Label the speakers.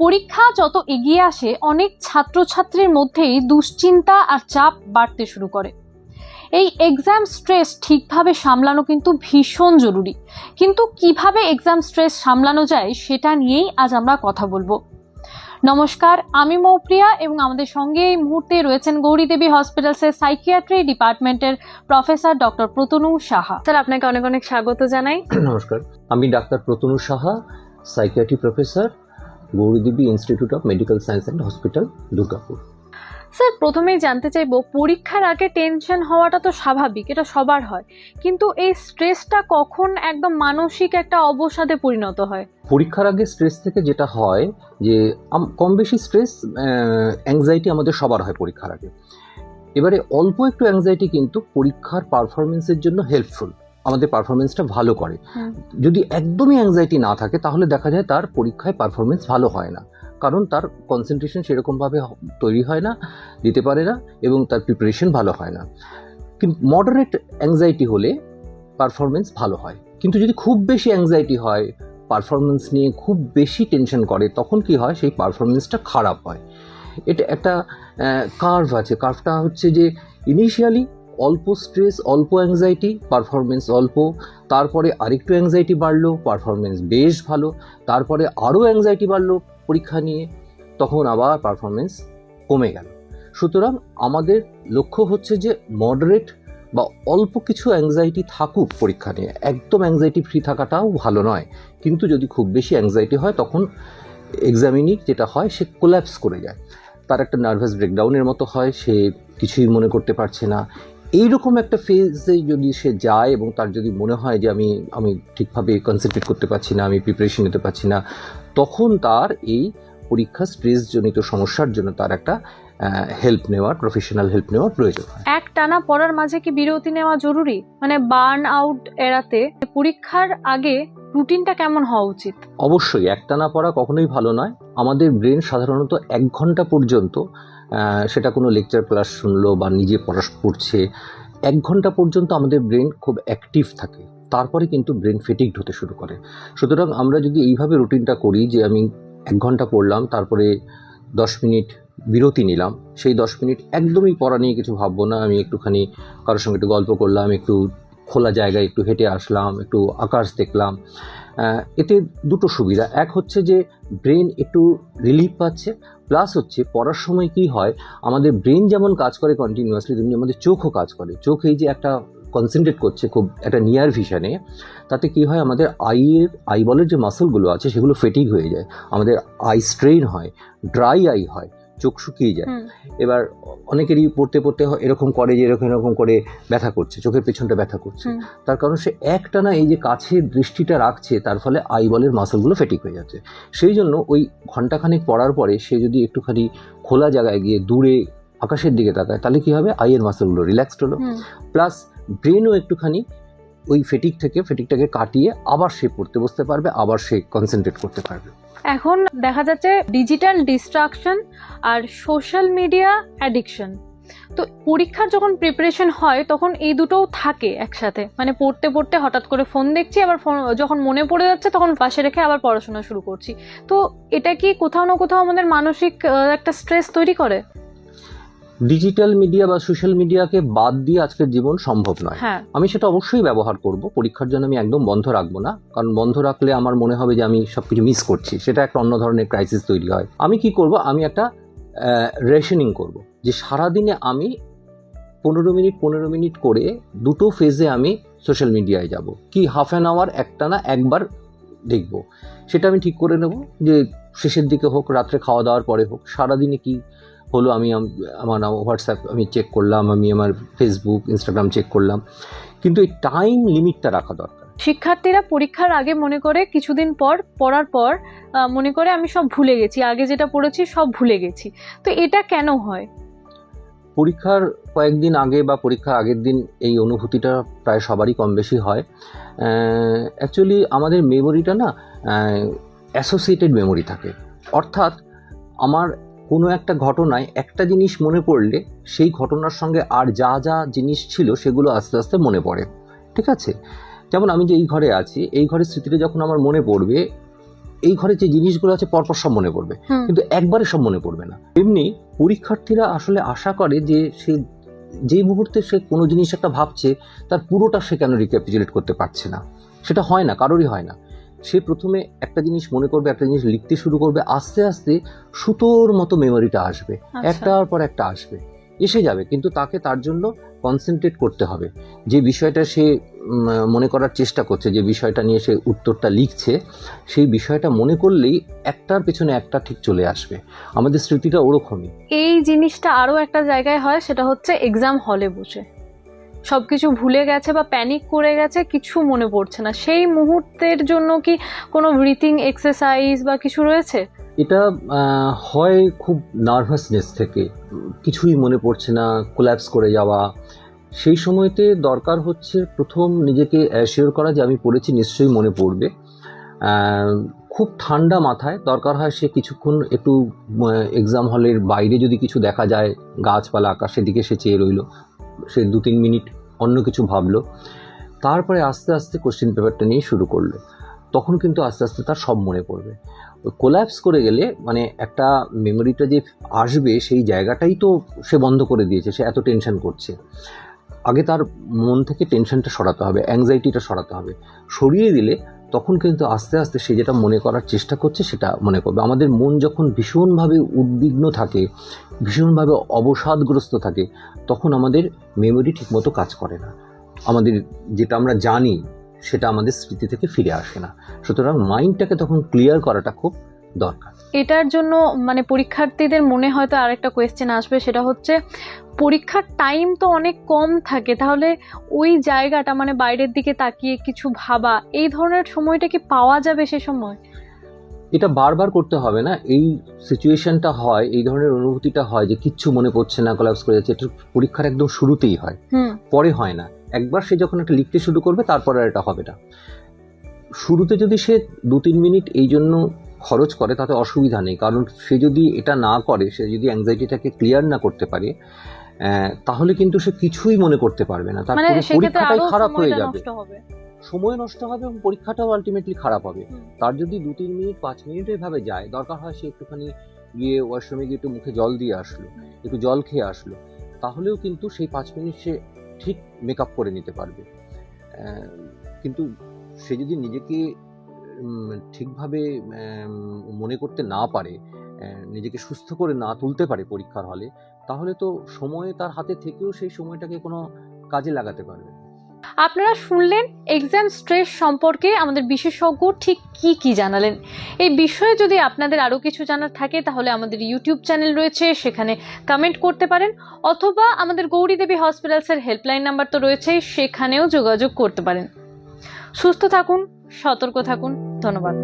Speaker 1: পরীক্ষা যত এগিয়ে আসে অনেক ছাত্রছাত্রীর মধ্যেই দুশ্চিন্তা আর চাপ বাড়তে শুরু করে। এই এক্সাম স্ট্রেস ঠিকভাবে সামলানো কিন্তু ভীষণ জরুরি, কিন্তু কিভাবে এক্সাম স্ট্রেস সামলানো যায় সেটা নিয়েই আজ আমরা কথা বলবো। নমস্কার, আমি মৌপ্রিয়া এবং আমাদের সঙ্গে এই মুহূর্তে রয়েছেন গৌরীদেবী হসপিটালসের সাইকিয়াট্রি ডিপার্টমেন্টের professor doctor Pratanu Saha. Sir, আপনাকে অনেক অনেক স্বাগত জানাই।
Speaker 2: নমস্কার, আমি ডাক্তার Pratanu Saha, psychiatry professor, Gauridevi institute of medical science and hospital, Durgapur.
Speaker 1: Sir, প্রথমেই জানতে চাইবো, পরীক্ষার আগে টেনশন হওয়াটা তো স্বাভাবিক, এটা সবার হয়, কিন্তু এই স্ট্রেসটা কখন একদম মানসিক একটা অবসাদে পরিণত হয়?
Speaker 2: পরীক্ষার আগে স্ট্রেস থেকে যেটা হয় যে কম বেশি স্ট্রেস, অ্যাংজাইটি আমাদের সবার হয় পরীক্ষার আগে। এবারে অল্প একটু অ্যাংজাইটি কিন্তু পরীক্ষার পারফরমেন্সের জন্য হেল্পফুল, আমাদের পারফরমেন্সটা ভালো করে। যদি একদমই অ্যাংজাইটি না থাকে তাহলে দেখা যায় তার পরীক্ষায় পারফরমেন্স ভালো হয় না, কারণ তার কনসেন্ট্রেশন সেরকমভাবে তৈরি হয় না, দিতে পারে না, এবং তার প্রিপারেশন ভালো হয় না। কিন্তু মডারেট অ্যাংজাইটি হলে পারফরমেন্স ভালো হয়। কিন্তু যদি খুব বেশি অ্যাংজাইটি হয়, পারফরমেন্স নিয়ে খুব বেশি টেনশন করে, তখন কি হয়, সেই পারফরমেন্সটা খারাপ হয়। এটা একটা কার্ভ আছে। কার্ভটা হচ্ছে যে ইনিশিয়ালি অল্প স্ট্রেস, অল্প অ্যাংজাইটি, পারফরমেন্স অল্প, তারপরে আরেকটু অ্যাংজাইটি বাড়লো, পারফরমেন্স বেশ ভালো, তারপরে আরও অ্যাংজাইটি বাড়লো পরীক্ষা নিয়ে, তখন আবার পারফরমেন্স কমে গেল। সুতরাং আমাদের লক্ষ্য হচ্ছে যে মডারেট বা অল্প কিছু অ্যাংজাইটি থাকুক পরীক্ষা নিয়ে, একদম অ্যাংজাইটি ফ্রি থাকাটাও ভালো নয়। কিন্তু যদি খুব বেশি অ্যাংজাইটি হয় তখন এক্সামিনি যেটা হয়, সে কোল্যাপস করে যায়, তার একটা নার্ভাস ব্রেকডাউনের মতো হয়, সে কিছুই মনে করতে পারছে না। এইরকম একটা ফেজে যদি সে যায় এবং তার যদি মনে হয় যে আমি ঠিকভাবে কনসেন্ট্রেট করতে পারছি না, আমি প্রিপারেশন নিতে পারছি না, তখন তার এই পরীক্ষা স্ট্রেসজনিত সমস্যার জন্য তার একটা হেল্প নেওয়ার, প্রফেশনাল হেল্প নেওয়ার প্রয়োজন হয়।
Speaker 1: এক টানা পড়ার মাঝে কি বিরতি নেওয়া জরুরি? মানে বার্ন আউট এড়াতে পরীক্ষার আগে রুটিনটা কেমন হওয়া উচিত?
Speaker 2: অবশ্যই একটানা পড়া কখনোই ভালো নয়। আমাদের ব্রেন সাধারণত 1 ঘন্টা পর্যন্ত, সেটা কোনো লেকচার ক্লাস শুনলো বা নিজে পড়ছে, 1 ঘন্টা পর্যন্ত আমাদের ব্রেন খুব অ্যাক্টিভ থাকে, তারপরে কিন্তু ব্রেন ফেটিগড হতে শুরু করে। সুতরাং আমরা যদি এইভাবে রুটিনটা করি যে আমি 1 ঘন্টা পড়লাম, তারপরে 10 মিনিট বিরতি নিলাম, সেই 10 মিনিট একদমই পড়া নিয়ে কিছু ভাববো না, আমি একটুখানি কারোর সঙ্গে একটু গল্প করলাম, একটু খোলা জায়গায় একটু হেঁটে আসলাম, একটু আকাশ দেখলাম, এতে দুটো সুবিধা। এক হচ্ছে যে ব্রেন একটু রিলিফ পাচ্ছে, প্লাস হচ্ছে পড়ার সময় কি হয়, আমাদের ব্রেন যেমন কাজ করে কন্টিনিউয়াসলি, তেমনি আমাদের চোখও কাজ করে। চোখ এই যে একটা কনসেন্ট্রেট করছে খুব একটা নিয়ার ভিশনে, তাতে কি হয়, আমাদের আইবলের যে মাসলগুলো আছে সেগুলো ফেটিগ হয়ে যায়, আমাদের আই স্ট্রেইন হয়, ড্রাই আই হয়, চোখ শুকিয়ে যায়। এবার অনেকেরই পড়তে পড়তে এরকম করে যে এরকম করে ব্যথা করছে, চোখের পেছনটা ব্যথা করছে, তার কারণ সে একটানা এই যে কাছের দৃষ্টিটা রাখছে, তার ফলে আইবলের মাসলগুলো ফেটিক হয়ে যাচ্ছে। সেই জন্য ওই ঘন্টাখানেক পড়ার পরে সে যদি একটুখানি খোলা জায়গায় গিয়ে দূরে আকাশের দিকে তাকায়, তাহলে কি হবে, আইয়ের মাসলগুলো রিল্যাক্সড হলো, প্লাস ব্রেনও একটুখানি ওই ফেটিকটাকে কাটিয়ে আবার সে পড়তে বসতে পারবে, আবার সে কনসেন্ট্রেট করতে পারবে।
Speaker 1: এখন দেখা যাচ্ছে ডিজিটাল ডিস্ট্রাকশন আর সোশ্যাল মিডিয়া অ্যাডিকশন, তো পরীক্ষার যখন প্রিপারেশন হয় তখন এই দুটোও থাকে একসাথে, মানে পড়তে পড়তে হঠাৎ করে ফোন দেখছি, আবার ফোন যখন মনে পড়ে যাচ্ছে তখন পাশে রেখে আবার পড়াশোনা শুরু করছি। তো এটা কি কোথাও না কোথাও আমাদের মানসিক একটা স্ট্রেস তৈরি করে?
Speaker 2: ডিজিটাল মিডিয়া বা সোশ্যাল মিডিয়াকে বাদ দিয়ে আজকের জীবন সম্ভব নয়। আমি সেটা অবশ্যই ব্যবহার করব, পরীক্ষার জন্য আমি একদম বন্ধ রাখবো না, কারণ বন্ধ রাখলে আমার মনে হবে যে আমি সবকিছু মিস করছি, সেটা একটা অন্য ধরনের ক্রাইসিস তৈরি হয়। আমি কি করব, আমি একটা রেশনিং করব, যে সারাদিনে আমি 15 মিনিট করে দুটো ফেজে আমি সোশ্যাল মিডিয়ায় যাব, কি হাফ অ্যান আওয়ার একটানা একবার দেখব, সেটা আমি ঠিক করে নেব, যে শেষের দিকে হোক, রাত্রে খাওয়া দাওয়ার পরে হোক, সারাদিনে কি হলো আমি আমার হোয়াটসঅ্যাপ আমি চেক করলাম, আমি আমার ফেসবুক, ইনস্টাগ্রাম চেক করলাম, কিন্তু এই টাইম লিমিটটা রাখা দরকার।
Speaker 1: শিক্ষার্থীরা পরীক্ষার আগে মনে করে কিছুদিন পর পড়ার পর মনে করে আমি সব ভুলে গেছি, আগে যেটা পড়েছি সব ভুলে গেছি, তো এটা কেন হয়?
Speaker 2: পরীক্ষার কয়েকদিন আগে বা পরীক্ষার আগের দিন এই অনুভূতিটা প্রায় সবারই কম বেশি হয়। অ্যাকচুয়ালি আমাদের মেমোরিটা না অ্যাসোসিয়েটেড মেমোরি থাকে, অর্থাৎ আমার কোনো একটা ঘটনায় একটা জিনিস মনে পড়লে সেই ঘটনার সঙ্গে আর যা যা জিনিস ছিল সেগুলো আস্তে আস্তে মনে পড়ে। ঠিক আছে, যেমন আমি যে এই ঘরে আছি, এই ঘরের স্মৃতিটা যখন আমার মনে পড়বে, এই ঘরে যে জিনিসগুলো আছে পরপর সব মনে পড়বে, কিন্তু একবারে সব মনে পড়বে না। এমনি পরীক্ষার্থীরা আসলে আশা করে যে সে যেই মুহূর্তে সে কোনো জিনিস একটা ভাবছে তার পুরোটা সে কেন রিক্যাপিচুলেট করতে পারছে না। সেটা হয় না, কারোরই হয় না। সে প্রথমে একটা জিনিস মনে করবে, একটা জিনিস লিখতে শুরু করবে, আস্তে আস্তে সুতোর মতো মেমোরিটা আসবে, একটার পর একটা আসবে, এসে যাবে। কিন্তু তাকে তার জন্য কনসেন্ট্রেট করতে হবে। যে বিষয়টা সে মনে করার চেষ্টা করছে, যে বিষয়টা নিয়ে সে উত্তরটা লিখছে, সেই বিষয়টা মনে করলেই একটার পেছনে একটা ঠিক চলে আসবে। আমাদের স্মৃতিটা ওরকমই।
Speaker 1: এই জিনিসটা আরও একটা জায়গায় হয়, সেটা হচ্ছে এক্সাম হলে বসে সবকিছু ভুলে গেছে বা প্যানিক করে গেছে, কিছু মনে পড়ছে না, সেই মুহূর্তের জন্য কি কোনো ব্রিথিং এক্সারসাইজ বা কিছু রয়েছে?
Speaker 2: এটা হয় খুব নার্ভাসনেস থেকে, কিছুই মনে পড়ছে না, কোল্যাপস করে যাওয়া। সেই সময়তে দরকার হচ্ছে প্রথম নিজেকে অ্যাসিওর করা যে আমি পড়েছি, নিশ্চয়ই মনে পড়বে। খুব ঠান্ডা মাথায় দরকার হয় সে কিছুক্ষণ একটু এক্সাম হলের বাইরে যদি কিছু দেখা যায়, গাছপালা, আকাশের দিকে সে চেয়ে রইল, সে 2-3 মিনিট অন্য কিছু ভাবলো, তারপরে আস্তে আস্তে কোশ্চেন পেপারটা নিয়ে শুরু করলো। তখন কিন্তু আস্তে আস্তে তার সব মনে পড়বে। কোল্যাপস করে গেলে মানে একটা মেমোরিটা যে আসবে সেই জায়গাটাই তো সে বন্ধ করে দিয়েছে, সে এত টেনশন করছে। আগে তার মন থেকে টেনশনটা সরাতে হবে, অ্যাংজাইটিটা সরাতে হবে। সরিয়ে দিলে তখন কিন্তু আস্তে আস্তে সে যেটা মনে করার চেষ্টা করছে সেটা মনে করবে। আমাদের মন যখন ভীষণভাবে উদ্বিগ্ন থাকে, ভীষণভাবে অবসাদগ্রস্ত থাকে, তখন আমাদের মেমোরি ঠিকমতো কাজ করে না। আমাদের যেটা আমরা জানি সেটা আমাদের স্মৃতি থেকে ফিরে আসে না। সুতরাং মাইন্ডটাকে তখন ক্লিয়ার করাটা খুব দরকার।
Speaker 1: এটার জন্য মানে পরীক্ষার্থীদের মনে হয়তো আরেকটা কোয়েশ্চেন আসবে, সেটা হচ্ছে পরীক্ষার টাইম তো অনেক কম থাকে, তাহলে ওই জায়গাটা মানে বাইরের দিকে তাকিয়ে কিছু ভাবা, এই ধরনের সময়টা কি পাওয়া যাবে সে সময়?
Speaker 2: এটা বারবার করতে হবে না। এই সিচুয়েশনটা হয়, এই ধরনের অনুভূতিটা হয় যে কিচ্ছু মনে পড়ছে না, কোল্যাপস করে যাচ্ছে, এটা পরীক্ষার একদম শুরুতেই হয়, পরে হয় না। একবার সে যখন একটা লিখতে শুরু করবে তারপর আর এটা হবে না। শুরুতে যদি সে 2-3 মিনিট এই জন্য খরচ করে তাতে অসুবিধা নেই, কারণ সে যদি এটা না করে, সে যদি অ্যাংজাইটিটাকে ক্লিয়ার না করতে পারে, তাহলে কিন্তু সে কিছুই মনে করতে পারবে না, তারপরে পরীক্ষাটাই খারাপ হয়ে যাবে, সময় নষ্ট হবে এবং পরীক্ষাটাও আলটিমেটলি খারাপ হবে। তার যদি 2-3 মিনিট 5 মিনিট এভাবে যায়, দরকার হয় সে একটুখানি গিয়ে ওয়াশরুমে গিয়ে একটু মুখে জল দিয়ে আসলো, একটু জল খেয়ে আসলো, তাহলেও কিন্তু সেই 5 মিনিট সে ঠিক মেকআপ করে নিতে পারবে। কিন্তু সে যদি নিজেকে ঠিকভাবে মনে করতে না পারে, নিজেকে সুস্থ করে না তুলতে পারে পরীক্ষার হলে, তাহলে তো সময় তার হাতে থেকেও সেই সময়টাকে কোনো কাজে লাগাতে পারবে।
Speaker 1: আপনারা শুনলেন এক্সাম স্ট্রেস সম্পর্কে আমাদের বিশেষজ্ঞ ঠিক কি কি জানালেন। এই বিষয়ে যদি আপনাদের আরও কিছু জানার থাকে তাহলে আমাদের ইউটিউব চ্যানেল রয়েছে, সেখানে কমেন্ট করতে পারেন, অথবা আমাদের গৌরী দেবী হসপিটালসের হেল্পলাইন নাম্বার তো রয়েছে, সেখানেও যোগাযোগ করতে পারেন। সুস্থ থাকুন, সতর্ক থাকুন, ধন্যবাদ।